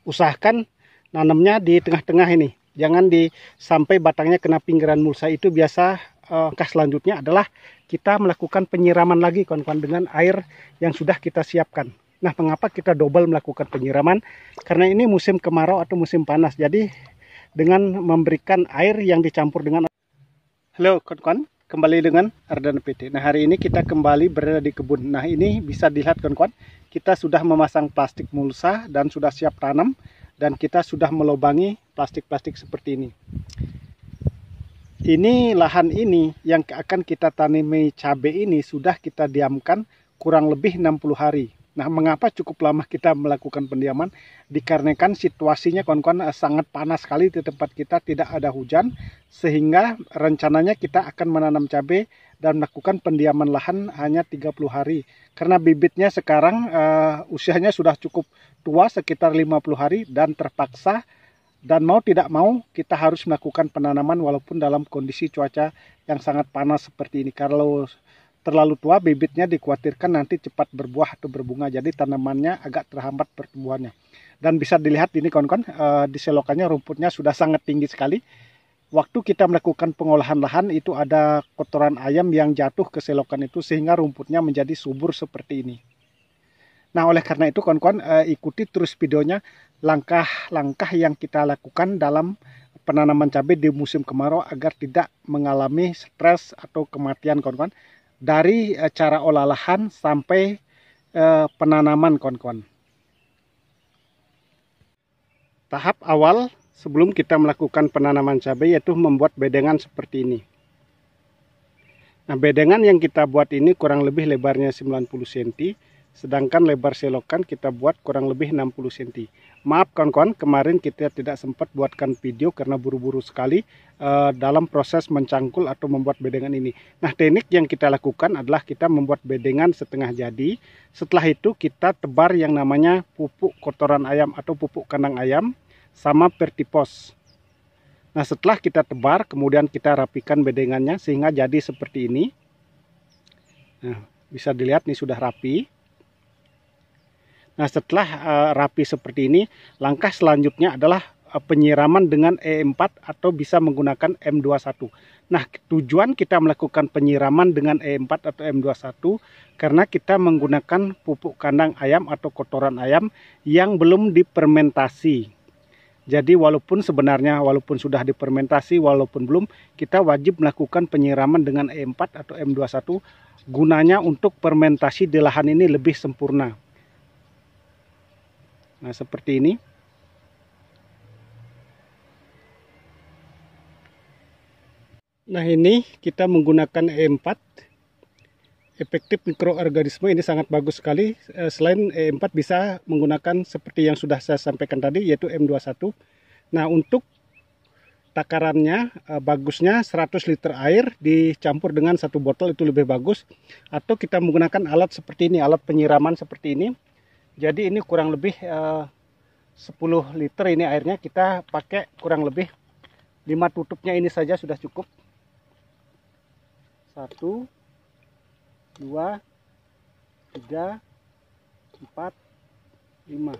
usahakan nanamnya di tengah-tengah ini. Jangan sampai batangnya kena pinggiran mulsa. Itu biasa langkah selanjutnya adalah kita melakukan penyiraman lagi kawan-kawan dengan air yang sudah kita siapkan. Nah, mengapa kita double melakukan penyiraman? Karena ini musim kemarau atau musim panas. Jadi dengan memberikan air yang dicampur dengan... Halo kawan-kawan, kembali dengan Ardana PT. Nah, hari ini kita kembali berada di kebun. Nah, ini bisa dilihat kawan-kawan, kita sudah memasang plastik mulsa dan sudah siap tanam. Dan kita sudah melubangi plastik-plastik seperti ini. Ini lahan ini yang akan kita tanami cabai ini sudah kita diamkan kurang lebih 60 hari. Nah, mengapa cukup lama kita melakukan pendiaman? Dikarenakan situasinya kawan-kawan sangat panas sekali di tempat kita, tidak ada hujan. Sehingga rencananya kita akan menanam cabai dan melakukan pendiaman lahan hanya 30 hari. Karena bibitnya sekarang usianya sudah cukup tua, sekitar 50 hari, dan terpaksa dan mau tidak mau kita harus melakukan penanaman walaupun dalam kondisi cuaca yang sangat panas seperti ini. Kalau terlalu tua, bibitnya dikhawatirkan nanti cepat berbuah atau berbunga, jadi tanamannya agak terhambat pertumbuhannya. Dan bisa dilihat ini kawan-kawan, di selokannya rumputnya sudah sangat tinggi sekali. Waktu kita melakukan pengolahan lahan itu ada kotoran ayam yang jatuh ke selokan itu sehingga rumputnya menjadi subur seperti ini. Nah, oleh karena itu kawan-kawan, ikuti terus videonya, langkah-langkah yang kita lakukan dalam penanaman cabai di musim kemarau agar tidak mengalami stres atau kematian kawan-kawan. Dari cara olah lahan sampai penanaman kawan-kawan. Tahap awal sebelum kita melakukan penanaman cabai yaitu membuat bedengan seperti ini. Nah, bedengan yang kita buat ini kurang lebih lebarnya 90 cm. Sedangkan lebar selokan kita buat kurang lebih 60 cm. Maaf kawan-kawan, kemarin kita tidak sempat buatkan video karena buru-buru sekali dalam proses mencangkul atau membuat bedengan ini. Nah, teknik yang kita lakukan adalah kita membuat bedengan setengah jadi. Setelah itu kita tebar yang namanya pupuk kotoran ayam atau pupuk kandang ayam sama pertipos. Nah, setelah kita tebar, kemudian kita rapikan bedengannya sehingga jadi seperti ini. Nah, bisa dilihat nih sudah rapi. Nah, setelah rapi seperti ini, langkah selanjutnya adalah penyiraman dengan E4 atau bisa menggunakan M21. Nah, tujuan kita melakukan penyiraman dengan E4 atau M21 karena kita menggunakan pupuk kandang ayam atau kotoran ayam yang belum difermentasi. Jadi walaupun sudah difermentasi, walaupun belum, kita wajib melakukan penyiraman dengan E4 atau M21 gunanya untuk fermentasi di lahan ini lebih sempurna. Nah, seperti ini. Nah, ini kita menggunakan E4. Efektif mikroorganisme ini sangat bagus sekali. Selain E4 bisa menggunakan seperti yang sudah saya sampaikan tadi yaitu M21. Nah, untuk takarannya bagusnya 100 liter air dicampur dengan 1 botol itu lebih bagus. Atau kita menggunakan alat seperti ini, alat penyiraman seperti ini. Jadi ini kurang lebih 10 liter ini airnya, kita pakai kurang lebih 5 tutupnya ini saja sudah cukup. 1, 2, 3, 4, 5.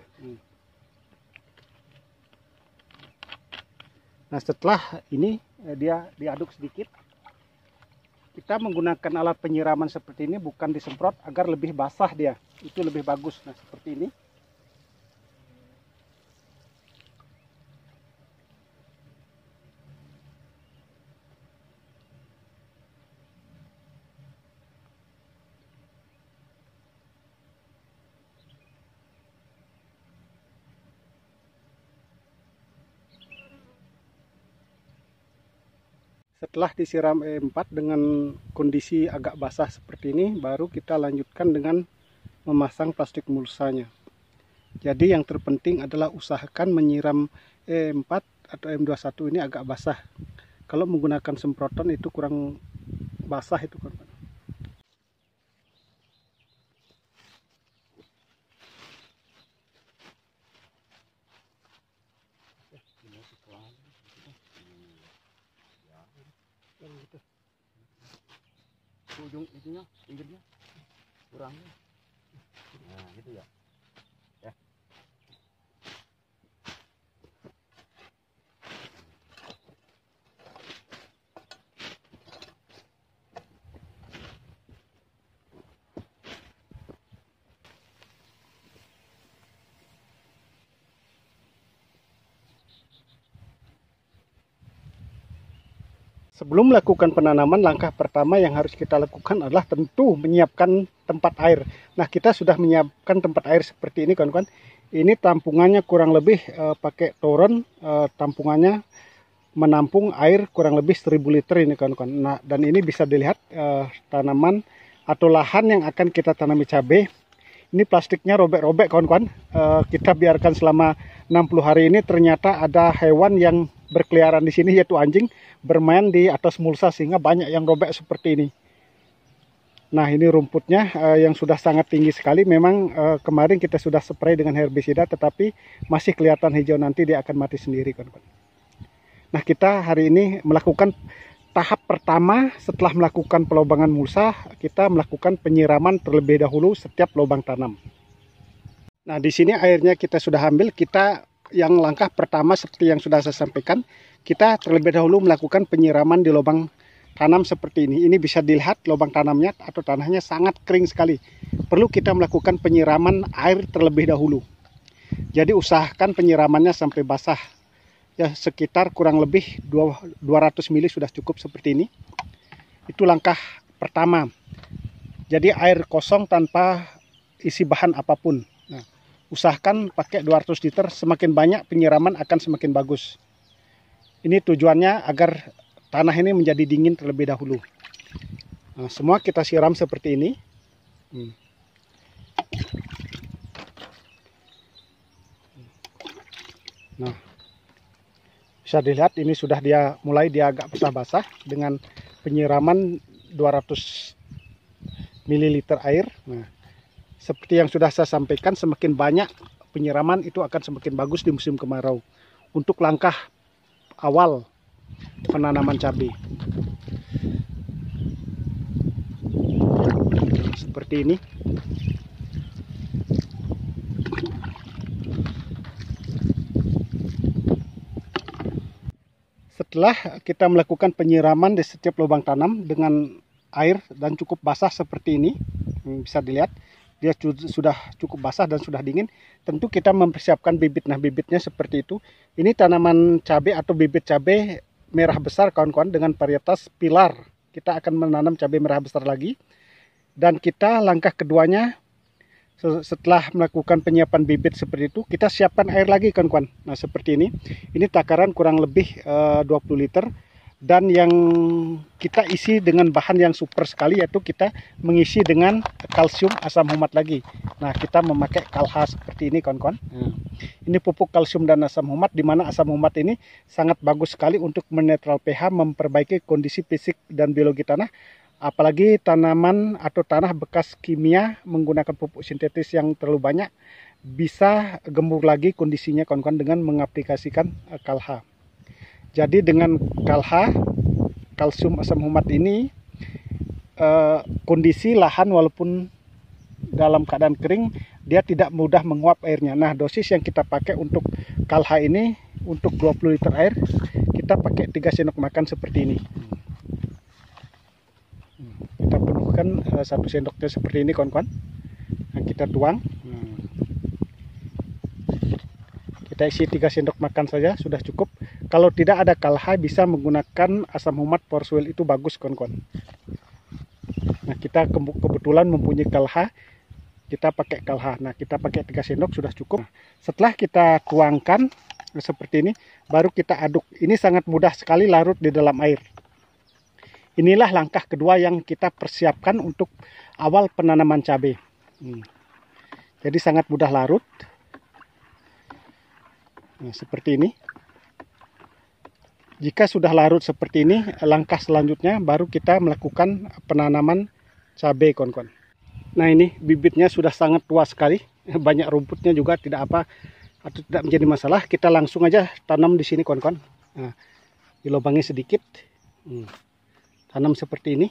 Nah, setelah ini dia diaduk sedikit. Kita menggunakan alat penyiraman seperti ini bukan disemprot agar lebih basah dia. Itu lebih bagus. Nah, seperti ini. Setelah disiram E4 dengan kondisi agak basah seperti ini, baru kita lanjutkan dengan memasang plastik mulsanya. Jadi yang terpenting adalah usahakan menyiram E4 atau M21 ini agak basah. Kalau menggunakan semprotan itu kurang basah itu kan. Ujung pinggirnya kurang. Nah, gitu ya. Sebelum melakukan penanaman, langkah pertama yang harus kita lakukan adalah tentu menyiapkan tempat air. Nah, kita sudah menyiapkan tempat air seperti ini, kawan-kawan. Ini tampungannya kurang lebih pakai toren, tampungannya menampung air kurang lebih 1000 liter ini, kawan-kawan. Nah, dan ini bisa dilihat tanaman atau lahan yang akan kita tanami cabai. Ini plastiknya robek-robek, kawan-kawan. Kita biarkan selama 60 hari ini, ternyata ada hewan yang berkeliaran di sini, yaitu anjing, bermain di atas mulsa sehingga banyak yang robek seperti ini. Nah, ini rumputnya yang sudah sangat tinggi sekali. Memang kemarin kita sudah spray dengan herbisida, tetapi masih kelihatan hijau, nanti dia akan mati sendiri, kawan-kawan. Nah, kita hari ini melakukan tahap pertama. Setelah melakukan pelobangan mulsa, kita melakukan penyiraman terlebih dahulu setiap lubang tanam. Nah, di sini airnya kita sudah ambil. Kita yang langkah pertama seperti yang sudah saya sampaikan, kita terlebih dahulu melakukan penyiraman di lubang tanam seperti ini. Ini bisa dilihat lubang tanamnya atau tanahnya sangat kering sekali. Perlu kita melakukan penyiraman air terlebih dahulu. Jadi usahakan penyiramannya sampai basah. Ya, sekitar kurang lebih 200 ml sudah cukup seperti ini. Itu langkah pertama. Jadi air kosong tanpa isi bahan apapun. Nah, usahakan pakai 200 liter, semakin banyak penyiraman akan semakin bagus. Ini tujuannya agar tanah ini menjadi dingin terlebih dahulu. Nah, semua kita siram seperti ini. Nah, bisa dilihat ini sudah mulai agak basah-basah dengan penyiraman 200 ml air. Nah, seperti yang sudah saya sampaikan, semakin banyak penyiraman itu akan semakin bagus di musim kemarau. Untuk langkah awal penanaman cabai. Seperti ini. Setelah kita melakukan penyiraman di setiap lubang tanam dengan air dan cukup basah seperti ini, bisa dilihat dia sudah cukup basah dan sudah dingin. Tentu kita mempersiapkan bibit. Nah, bibitnya seperti itu. Ini tanaman cabai atau bibit cabai merah besar, kawan-kawan, dengan varietas pilar. Kita akan menanam cabai merah besar lagi. Dan kita langkah keduanya, setelah melakukan penyiapan bibit seperti itu, kita siapkan air lagi, kawan-kawan. Nah, seperti ini. Ini takaran kurang lebih 20 liter. Dan yang kita isi dengan bahan yang super sekali, yaitu kita mengisi dengan kalsium asam humat lagi. Nah, kita memakai kalha seperti ini, kawan-kawan. Ini pupuk kalsium dan asam humat, di mana asam humat ini sangat bagus sekali untuk menetral pH, memperbaiki kondisi fisik dan biologi tanah. Apalagi tanaman atau tanah bekas kimia menggunakan pupuk sintetis yang terlalu banyak, bisa gembur lagi kondisinya, kawan-kawan, dengan mengaplikasikan kalha. Jadi dengan kalha, kalsium asam humat ini, kondisi lahan walaupun dalam keadaan kering, dia tidak mudah menguap airnya. Nah, dosis yang kita pakai untuk kalha ini, untuk 20 liter air, kita pakai 3 sendok makan seperti ini. Kita penuhkan 1 sendoknya seperti ini, kawan-kawan. Nah, kita tuang. Kita isi 3 sendok makan saja, sudah cukup. Kalau tidak ada kalha, bisa menggunakan asam humat Porswell, itu bagus, kawan-kawan. Nah, kita kebetulan mempunyai kalha, kita pakai kalha. Nah, kita pakai 3 sendok sudah cukup. Setelah kita tuangkan seperti ini, baru kita aduk. Ini sangat mudah sekali larut di dalam air. Inilah langkah kedua yang kita persiapkan untuk awal penanaman cabai. Jadi sangat mudah larut. Nah, seperti ini. Jika sudah larut seperti ini, langkah selanjutnya baru kita melakukan penanaman cabai, kawan-kawan. Nah, ini bibitnya sudah sangat tua sekali, banyak rumputnya juga, tidak apa atau tidak menjadi masalah. Kita langsung aja tanam di sini, kawan-kawan. Nah, dilubangi sedikit, tanam seperti ini.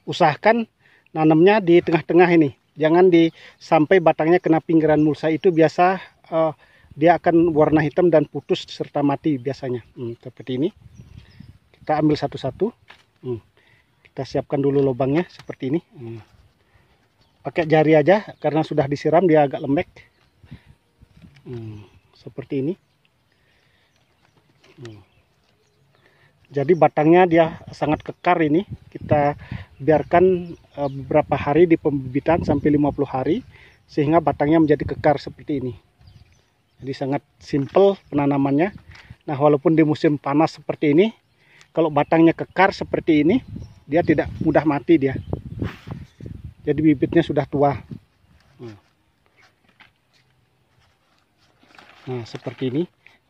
Usahakan nanamnya di tengah-tengah ini, jangan sampai batangnya kena pinggiran mulsa. Itu biasa dia akan warna hitam dan putus serta mati biasanya. Seperti ini. Kita ambil satu-satu. Kita siapkan dulu lubangnya seperti ini. Pakai jari aja karena sudah disiram, dia agak lembek. Seperti ini. Jadi batangnya dia sangat kekar ini. Kita biarkan beberapa hari di pembibitan sampai 50 hari sehingga batangnya menjadi kekar seperti ini. Jadi sangat simple penanamannya. Nah, walaupun di musim panas seperti ini, kalau batangnya kekar seperti ini, dia tidak mudah mati dia. Jadi bibitnya sudah tua. Nah, seperti ini.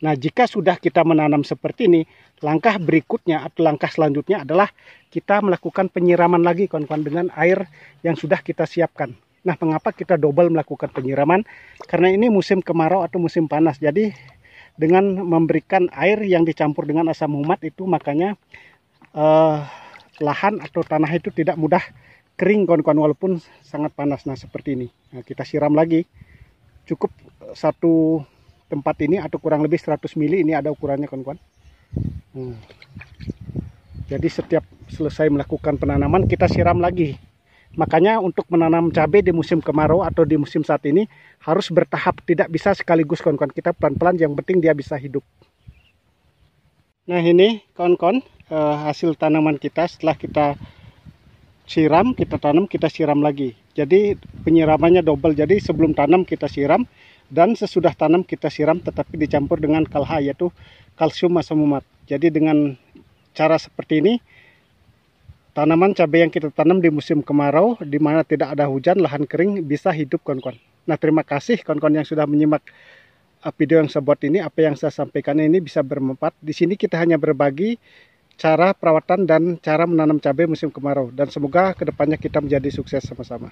Nah, jika sudah kita menanam seperti ini, langkah berikutnya atau langkah selanjutnya adalah kita melakukan penyiraman lagi kawan-kawan dengan air yang sudah kita siapkan. Nah, mengapa kita double melakukan penyiraman? Karena ini musim kemarau atau musim panas. Jadi dengan memberikan air yang dicampur dengan asam humat itu, makanya lahan atau tanah itu tidak mudah kering kawan-kawan walaupun sangat panas. Nah, seperti ini. Nah, kita siram lagi. Cukup satu tempat ini atau kurang lebih 100 mili, ini ada ukurannya kawan-kawan. Jadi setiap selesai melakukan penanaman kita siram lagi. Makanya untuk menanam cabai di musim kemarau atau di musim saat ini harus bertahap, tidak bisa sekaligus kawan-kawan. Kita pelan-pelan, yang penting dia bisa hidup. Nah, ini kawan-kawan hasil tanaman kita setelah kita siram, kita tanam, kita siram lagi. Jadi penyiramannya double. Jadi sebelum tanam kita siram, dan sesudah tanam kita siram, tetapi dicampur dengan KALH, yaitu kalsium asam humat. Jadi dengan cara seperti ini, tanaman cabai yang kita tanam di musim kemarau, di mana tidak ada hujan, lahan kering, bisa hidup kawan-kawan. Nah, terima kasih kawan-kawan yang sudah menyimak video yang saya buat ini. Apa yang saya sampaikan ini bisa bermanfaat. Di sini kita hanya berbagi cara perawatan dan cara menanam cabai musim kemarau. Dan semoga kedepannya kita menjadi sukses sama-sama.